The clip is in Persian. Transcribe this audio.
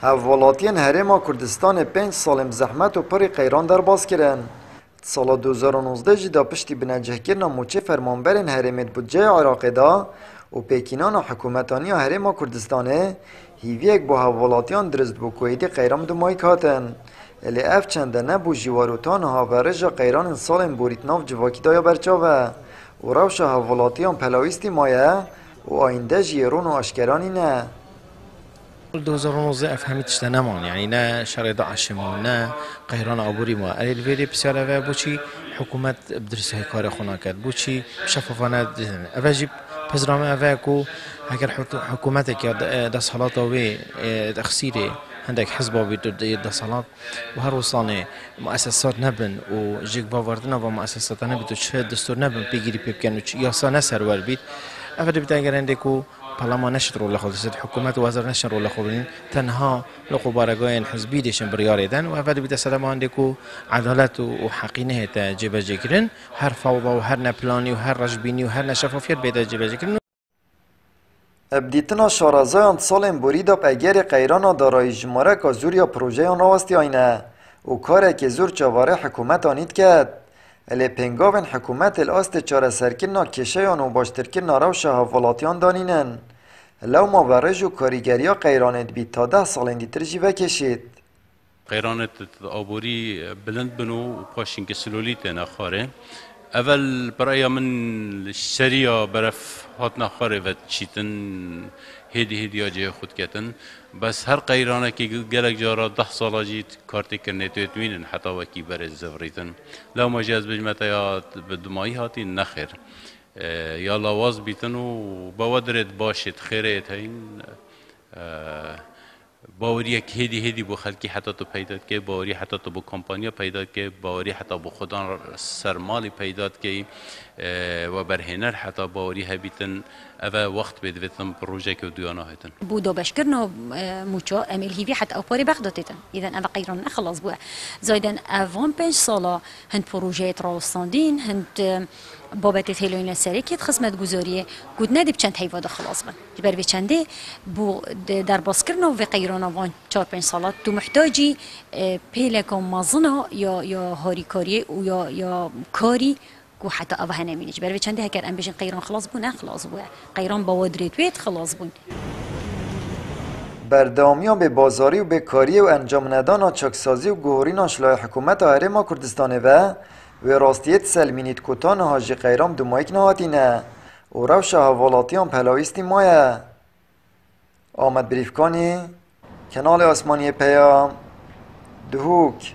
حوالاتین هرما کردستان 5 سال زحمت و پری قیران در باز کردن. سال 2019 جدا پشتی بنجه کردن موچه فرمانبرین هرمت بودجه عراق دا و پیکینان و حکومتانی هرما کردستانه هیویک با حوالاتیان درست بو کویدی قیرام دو مای کاتن. الی اف چنده نبو جواروتان ها و رجا قیران سال بوریت ناف جواکی دایا برچاوه و روش حوالاتیان پلاویستی مایه و آینده جیرون و اشکرانی نه. 2019 افهمت اشتنامان يعني نا شر داعش نه قهران عبوری ما الویلی بسیار و بوچی حکومت بدرس های کار خونا کرد بوچی شفافانه اوجب پزرام اوکو اگر حکومت که دست حالات و تخسیره عندك حزب بيد صالات وهر وصانه مؤسسات نبن وجيك باوردنا ومؤسسات نبن تشهد دستور نبن بيجري بيبكن ياسا نسر والبيت افرد بتاعي عندكو برلمان نشر ولا خالص الحكومات ووزارة نشر ولا خالصين تنها لقوا بارجين حزبي ديشن برياردن وافرد بتاع سلام عندكو عدالة وحقينه تجيب جكرن هر فوضى وهر نبلاني وهر رجبيني وهر نشفافيت بيد جيب جكرن ابدیتنا شارازایان سالن بریدا اگر قیرانا دارای جماره که زور یا پروژه آن راستی آینه و کاره که زور چواره حکومت آنید کرد الی پنگاون حکومت الاست چاره سرکرنا کشه آن و باشترکرنا روش حوالاتیان دانینن لو ما برج و کاریگریا قیرانت بید تا 10 سال دیتر جیوه کشید قیرانت آبوری بلند بنو و پاشینک سلولیت نخاره اول برای من شریا برف هات نخاره و چیتن هدی آجه خود کتن بس هر قیرانه که گلک جارا 10 سال جیت کارتی کرنه تویت مینن حتی وکی برز زفریتن لو ما جاز بجمتا یا بدمایی هاتی نخیر یا لواز بیتن و باودرت باشد خیرت هین باوری که هدی بو خلکی حتی تو پیدا که باوری حتی تو بو کمپانیا پیدا که باوری حتی بو خودان سرمالی پیدا که و برهنر حتی باوری هبیتن اوه وقت بدویتن پروژه که دیانا هتن بودو بشكرنا موچا امل هيفي حتى اوباري بغدادتن اذا انا قيران خلاص بو زايدن افون 5 سالا هند بروجيت راستاندين هند بابت هلوين سريكت خدمت گزاريه قد ندي بچند هيواده خلاص بن جبر بچنده بو در باسكرنا و قيرانا وان 4 5 سالات تو محتاجي بيلكم مازنا یا هاريكاري و یا كاري کو حتی آوه نمینیش برای چنده هکر ام بشین قیران خلاص بون نه خلاص بون قیران باودریت وید خلاص بون بردامیان به بازاری و به کاری و انجام ندان چاکسازی و گوهری ناشلای حکومت هرما کردستانه و راستیت سلمینیت کتان حاجی قیرام دو مایک نهاتینه و روش حوالاتیان پلاویستی مایه آمد بریفکانی کنال آسمانی پیام دهوک